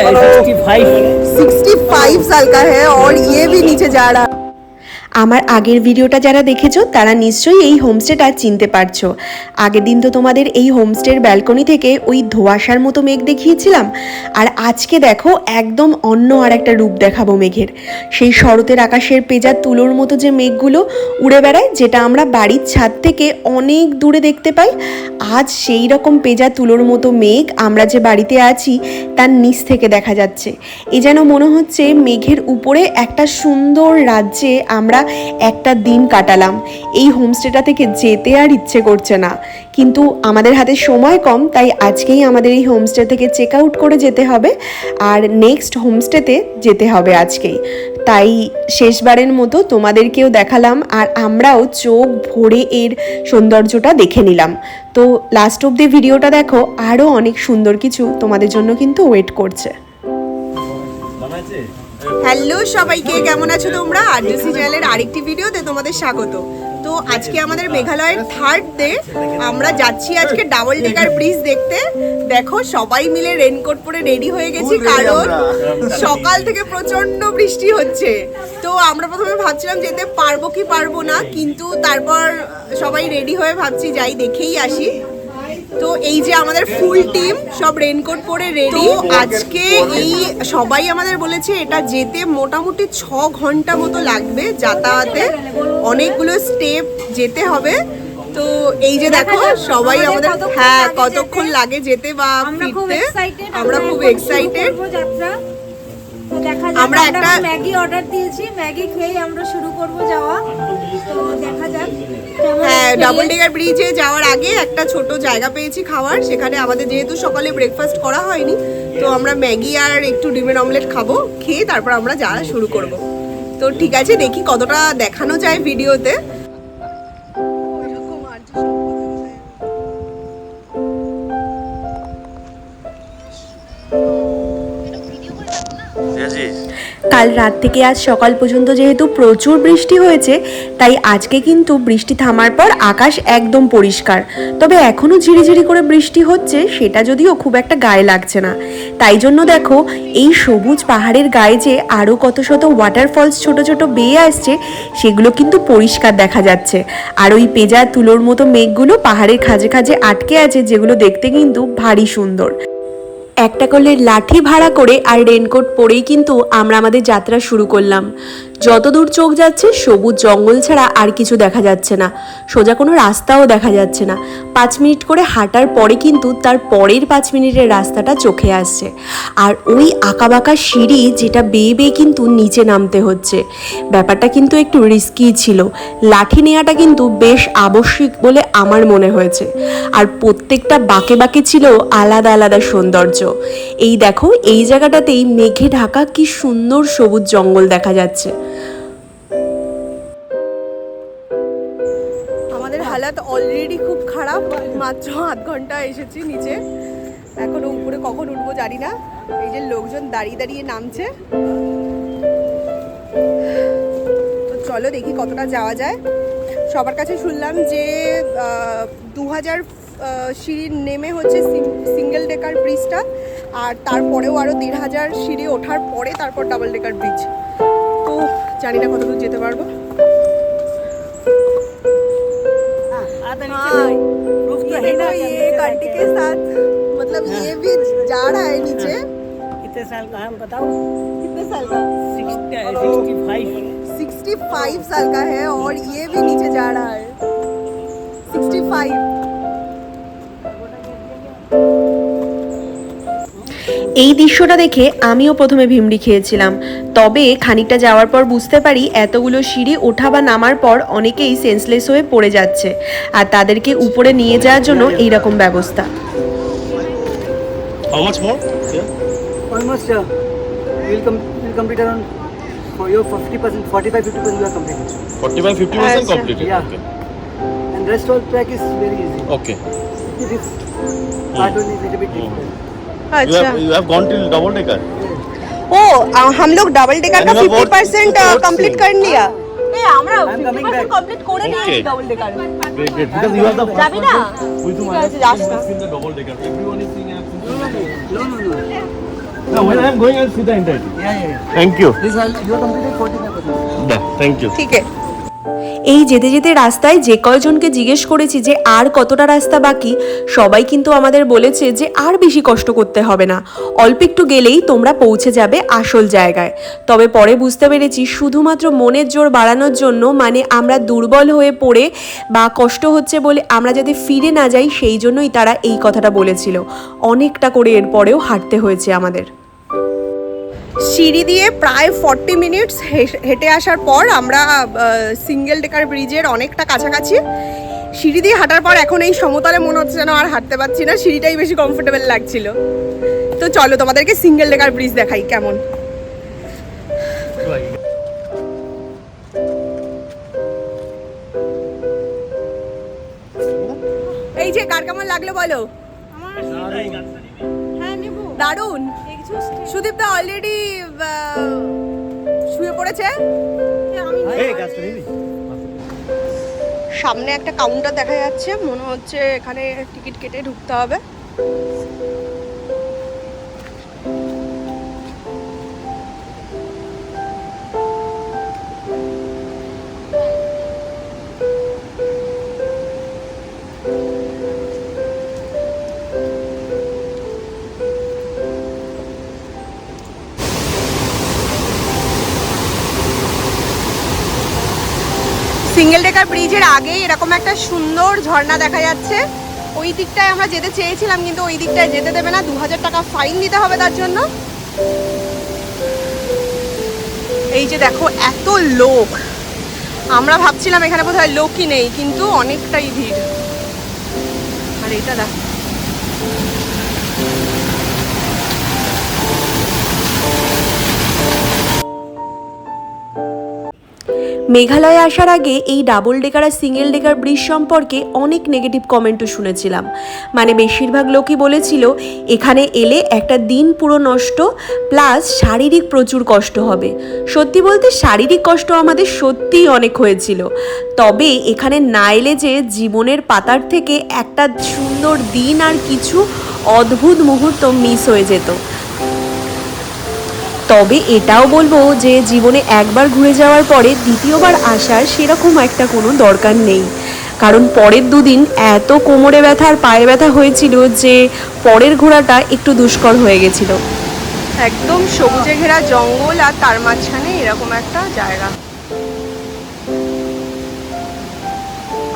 65 साल का है और ये भी नीचे जा रहा है। আমার আগের ভিডিওটা যারা দেখেছো তারা নিশ্চয়ই এই হোমস্টেটা চিনতে পারছো। আগের দিন তো তোমাদের এই হোমস্টের ব্যালকনি থেকে ওই ধোঁয়াশার মতো মেঘ দেখিয়েছিলাম, আর আজকে দেখো একদম অন্য আর একটা রূপ দেখাবো মেঘের। সেই শরতের আকাশের পেঁজা তুলোর মতো যে মেঘগুলো উড়ে বেড়ায়, যেটা আমরা বাড়ির ছাদ থেকে অনেক দূরে দেখতে পাই, আজ সেই রকম পেঁজা তুলোর মতো মেঘ আমরা যে বাড়িতে আছি তার নিচ থেকে দেখা যাচ্ছে। এ যেন মনে হচ্ছে মেঘের উপরে একটা সুন্দর রাজ্যে আমরা একটা দিন কাটালাম। এই হোমস্টেটা থেকে যেতে আর ইচ্ছে করছে না, কিন্তু আমাদের হাতে সময় কম, তাই আজকেই আমাদের এই হোমস্টে থেকে চেক আউট করে যেতে হবে, আর নেক্সট হোমস্টেতে যেতে হবে আজকেই। তাই শেষবারের মতো তোমাদেরকেও দেখালাম, আর আমরাও চোখ ভরে এর সৌন্দর্যটা দেখে নিলাম। তো লাস্ট অব্দি ভিডিওটা দেখো, আরও অনেক সুন্দর কিছু তোমাদের জন্য কিন্তু ওয়েট করছে। হ্যালো সবাইকে, কেমন আছো তোমরা? আরজেসি চ্যানেলের আরেকটি ভিডিওতে তোমাদের স্বাগত। তো আজকে আমাদের মেঘালয়ের থার্ড ডে, আমরা যাচ্ছি আজকে ডাবল ডেকার ব্রিজ দেখতে। দেখো সবাই মিলে রেনকোট পরে রেডি হয়ে গেছি, কারণ সকাল থেকে প্রচন্ড বৃষ্টি হচ্ছে। তো আমরা প্রথমে ভাবছিলাম যেতে পারবো কি পারবো না, কিন্তু তারপর সবাই রেডি হয়ে ভাবছি যাই দেখেই আসি। তো এই যে আমাদের ফুল টিম সব রেনকোট পরে রেডি। আজকে এই সবাই আমাদের বলেছে এটা যেতে মোটামুটি 6 ঘন্টা মতো লাগবে যাতায়াতে, অনেকগুলো স্টেপ যেতে হবে। তো এই যে দেখো সবাই আমাদের, হ্যাঁ কতক্ষণ লাগে যেতে বা ফিরতে, আমরা খুব এক্সাইটেড। আমরা একটা ম্যাগি অর্ডার দিয়েছি, ম্যাগি খেয়ে আমরা শুরু করব যাওয়া। তো দেখা যাক। হ্যাঁ, ডাবল ডেকার ব্রিজে যাওয়ার আগে একটা ছোট জায়গা পেয়েছি খাওয়ার, সেখানে আমাদের যেহেতু সকালে ব্রেকফাস্ট করা হয়নি, তো আমরা ম্যাগি আর একটু ডিমের অমলেট খাবো, খেয়ে তারপর আমরা যাওয়া শুরু করব। তো ঠিক আছে, দেখি কতটা দেখানো যায় ভিডিওতে। কাল রাত থেকে আজ সকাল পর্যন্ত যেহেতু প্রচুর বৃষ্টি হয়েছে, তাই আজকে কিন্তু বৃষ্টি থামার পর আকাশ একদম পরিষ্কার। তবে এখনও ঝিরিঝিরি করে বৃষ্টি হচ্ছে, সেটা যদিও খুব একটা গায়ে লাগছে না। তাই জন্য দেখো এই সবুজ পাহাড়ের গায়ে যে আরও কত শত ওয়াটারফলস ছোট ছোট বেয়ে আসছে, সেগুলো কিন্তু পরিষ্কার দেখা যাচ্ছে। আর ওই পেঁজা তুলোর মতো মেঘগুলো পাহাড়ের খাঁজে খাঁজে আটকে আছে, যেগুলো দেখতে কিন্তু ভারী সুন্দর। একটা কলের লাঠি ভাড়া করে আর রেনকোট পরেই কিন্তু আমরা আমাদের যাত্রা শুরু করলাম। যতদূর চোখ যাচ্ছে সবুজ জঙ্গল ছাড়া আর কিছু দেখা যাচ্ছে না, সোজা কোনো রাস্তাও দেখা যাচ্ছে না। 5 মিনিট করে হাঁটার পরে কিন্তু তার পরের 5 মিনিটের রাস্তাটা চোখে আসছে, আর ওই আঁকাবাঁকা সিঁড়ি যেটা বেয়ে বেয়ে কিন্তু নিচে নামতে হচ্ছে। ব্যাপারটা কিন্তু একটু রিস্কি ছিল, লাঠি নেওয়াটা কিন্তু বেশ আবশ্যিক বলে আমার মনে হয়েছে। আর প্রত্যেকটা বাঁকে বাঁকে ছিল আলাদা আলাদা সৌন্দর্য। এই দেখো এই জায়গাটাতেই মেঘে ঢাকা কি সুন্দর সবুজ জঙ্গল দেখা যাচ্ছে। আমাদের হালাত অলরেডি খুব খারাপ, মাত্র আধ ঘন্টা এসেছি নিচে, এখনো উপরে কখন উঠবো জানি না। এই যে লোকজন দাঁড়িয়ে দাঁড়িয়ে নামছে, তো চলো দেখি কতটা যাওয়া যায়। সবার কাছে শুনলাম যে 2000 সিঁড়ি নেমে হচ্ছে সিঙ্গেল ডেকার ব্রিজটা, আর তারপরেও আরও 1500 সিঁড়ি ওঠার পরে তারপর ডাবল ডেকার ব্রিজ। তো জানি না কতদূর যেতে পারবো। ये आंटी के साथ मतलब ये भी जा रहा है नीचे। कितने साल का है हम बताओ? कितने साल का? 65 साल का है और ये भी नीचे जा रहा है। 65। এই দৃশ্যটা দেখে আমিও প্রথমে ভিমড়ি খেয়েছিলাম, তবে খানিকটা যাওয়ার পর বুঝতে পারি এতগুলো সিঁড়ি ওঠা বা নামার পর অনেকেই সেন্সলেস হয়ে পড়ে যাচ্ছে, আর তাদেরকে উপরে নিয়ে যাওয়ার জন্য এই রকম ব্যবস্থা। How much more? Almost we'll complete around for your 50%, 45-50% you are completed. 45-50% completed. Yeah. Okay. And rest all track is very easy. Okay. This part only is a little bit difficult. अच्छा, You have gone till double decker. ओ हम लोग double decker का 50% complete कर लिया। আমরা 50% complete করে নিয়েছি double decker. Great, great. Because you are the first যাবি না? with whom I have seen the double decker. Everyone is seeing I have seen. No. No, when I am going, I'll see the entire thing. Yeah. Thank you. This you are completed 45%. Yeah, thank you. ঠিক আছে। এই যেতে যেতে রাস্তায় যে কয়জনকে জিজ্ঞেস করেছি যে আর কতটা রাস্তা বাকি, সবাই কিন্তু আমাদের বলেছে যে আর বেশি কষ্ট করতে হবে না, অল্প একটু গেলেই তোমরা পৌঁছে যাবে আসল জায়গায়। তবে পরে বুঝতে পেরেছি শুধুমাত্র মনের জোর বাড়ানোর জন্য, মানে আমরা দুর্বল হয়ে পড়ে বা কষ্ট হচ্ছে বলে আমরা যাতে ফিরে না যাই, সেই জন্যই তারা এই কথাটা বলেছিল। অনেকটা করে এরপরেও হাঁটতে হয়েছে আমাদের। সিঁড়ি দিয়ে প্রায় 40 মিনিটস হেঁটে আসার পর আমরা সিঙ্গেল ডেকার ব্রিজের অনেকটা কাছাকাছি। সিঁড়ি দিয়ে হাঁটার পর এখন এই সমতলে মনে হচ্ছে যেন আর হাঁটতে পারছি না, সিঁড়িটাই বেশি কমফোর্টেবল লাগছিল। তো চলো তোমাদেরকে সিঙ্গেল ডেকার ব্রিজ দেখাই কেমন। এই যে কার কেমন লাগলো বলো? হ্যাঁ নেবো। দারুণ। সুদীপ দা অলরেডি শুয়ে পড়েছে। সামনে একটা কাউন্টার দেখা যাচ্ছে, মনে হচ্ছে এখানে টিকিট কেটে ঢুকতে হবে। সিঙ্গেল ডেকার ব্রিজের আগে এরকম একটা সুন্দর ঝর্ণা দেখা যাচ্ছে। ওই দিকটায় আমরা যেতে চেয়েছিলাম কিন্তু ওই দিকটায় যেতে দেবে না, 2000 টাকা ফাইন দিতে হবে তার জন্য। এই যে দেখো এত লোক, আমরা ভাবছিলাম এখানে বোধহয় লোকই নেই, কিন্তু অনেকটাই ভিড়। আর এটা দেখো, মেঘালয়ে আসার আগে এই ডাবল ডেকার আর সিঙ্গেল ডেকার ব্রিজ সম্পর্কে অনেক নেগেটিভ কমেন্টও শুনেছিলাম। মানে বেশিরভাগ লোকই বলেছিল এখানে এলে একটা দিন পুরো নষ্ট, প্লাস শারীরিক প্রচুর কষ্ট হবে। সত্যি বলতে শারীরিক কষ্ট আমাদের সত্যিই অনেক হয়েছিল। তবে এখানে না এলে যে জীবনের পাতার থেকে একটা সুন্দর দিন আর কিছু অদ্ভুত মুহূর্ত মিস হয়ে যেত। তবে এটাও বলবো যে জীবনে একবার ঘুরে যাওয়ার পরে দ্বিতীয়বার আসার সেরকম একটা কোনো দরকার নেই, কারণ পরের দুদিন এত কোমরে ব্যথা আর পায়ে ব্যথা হয়েছিল যে পরের ঘোরাটা একটু দুষ্কর হয়ে গেছিল। একদম সবুজে ঘেরা জঙ্গল আর তার মাঝখানে এরকম একটা জায়গা।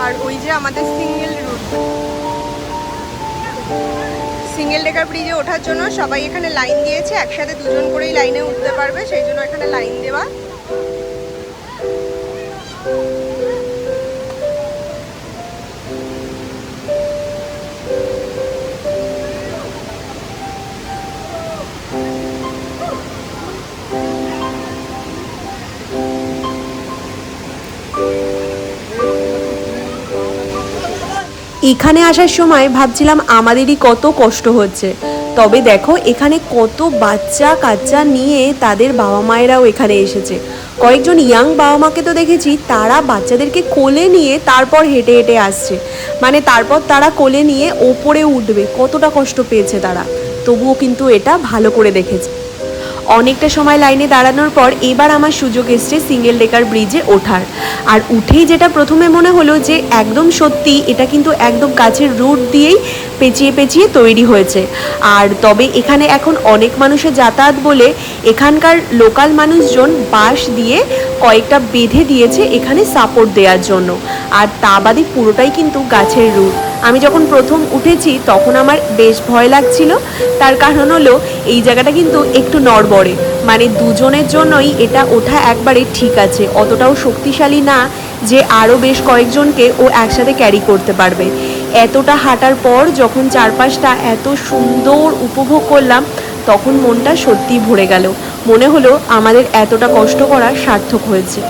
আর ওই যে আমাদের সিঙ্গেল রুট, সিঙ্গেল ডেকার ব্রিজে ওঠার জন্য সবাই এখানে লাইন দিয়েছে, একসাথে দুজন করেই লাইনে উঠতে পারবে, সেই জন্য এখানে লাইন দেওয়া। এখানে আসার সময় ভাবছিলাম আমাদেরই কত কষ্ট হচ্ছে, তবে দেখো এখানে কত বাচ্চা কাচ্চা নিয়ে তাদের বাবা মায়েরাও এখানে এসেছে। কয়েকজন ইয়াং বাবা মাকে তো দেখেছি তারা বাচ্চাদেরকে কোলে নিয়ে তারপর হেঁটে হেঁটে আসছে, মানে তারপর তারা কোলে নিয়ে ওপরে উঠবে, কতটা কষ্ট পেয়েছে তারা, তবুও কিন্তু এটা ভালো করে দেখেছে। অনেকটা সময় লাইনে দাঁড়ানোর পর এবার আমার সুযোগ এসছে সিঙ্গেল ডেকার ব্রিজে ওঠার। আর উঠেই যেটা প্রথমে মনে হলো যে একদম সত্যি এটা কিন্তু একদম গাছের রুট দিয়েই পেঁচিয়ে পেঁচিয়ে তৈরি হয়েছে। আর তবে এখানে এখন অনেক মানুষের যাতায়াত বলে এখানকার লোকাল মানুষজন বাঁশ দিয়ে কয়েকটা বেঁধে দিয়েছে এখানে সাপোর্ট দেওয়ার জন্য, আর তা বাদে পুরোটাই কিন্তু গাছের রুট। আমি যখন প্রথম উঠেছি তখন আমার বেশ ভয় লাগছিল, তার কারণ হলো এই জায়গাটা কিন্তু একটু নড়বড়ে, মানে দুজনের জন্যই এটা ওঠা একবারে ঠিক আছে, অতটাও শক্তিশালী না যে আরও বেশ কয়েকজনকে ও একসাথে ক্যারি করতে পারবে। এতটা হাঁটার পর যখন চারপাশটা এত সুন্দর উপভোগ করলাম তখন মনটা সত্যিই ভরে গেল, মনে হলো আমাদের এতটা কষ্ট করা সার্থক হয়েছে।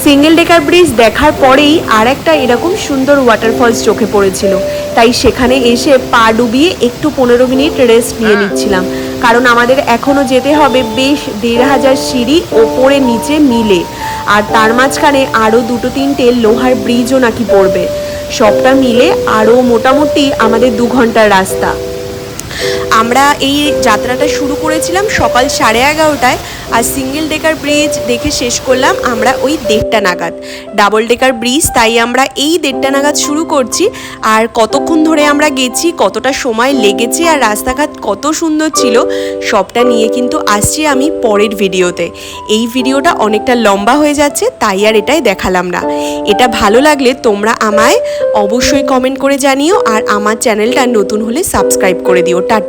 সিঙ্গেল ডেকার ব্রিজ দেখার পরেই আর একটা এরকম সুন্দর ওয়াটারফলস চোখে পড়েছিল, তাই সেখানে এসে পা ডুবিয়ে একটু 15 মিনিট রেস্ট নিয়ে নিচ্ছিলাম, কারণ আমাদের এখনও যেতে হবে বেশ 1500 সিঁড়ি ওপরে নিচে মিলে, আর তার মাঝখানে আরও 2-3টে লোহার ব্রিজও নাকি পড়বে। সবটা মিলে আরও মোটামুটি আমাদের 2 ঘন্টার রাস্তা। আমরা এই যাত্রাটা শুরু করেছিলাম সকাল 11:30টায়, আর সিঙ্গেল ডেকার ব্রিজ দেখে শেষ করলাম আমরা ওই 1:30টা নাগাদ। ডাবল ডেকার ব্রিজ তাই আমরা এই 1:30টা নাগাদ শুরু করছি। আর কতক্ষণ ধরে আমরা গেছি, কতটা সময় লেগেছে, আর রাস্তাঘাট কত সুন্দর ছিল, সবটা নিয়ে কিন্তু আসছি আমি পরের ভিডিওতে। এই ভিডিওটা অনেকটা লম্বা হয়ে যাচ্ছে, তাই আর এটাই দেখালাম না। এটা ভালো লাগলে তোমরা আমায় অবশ্যই কমেন্ট করে জানিও, আর আমার চ্যানেলটা নতুন হলে সাবস্ক্রাইব করে দিও। টাটা।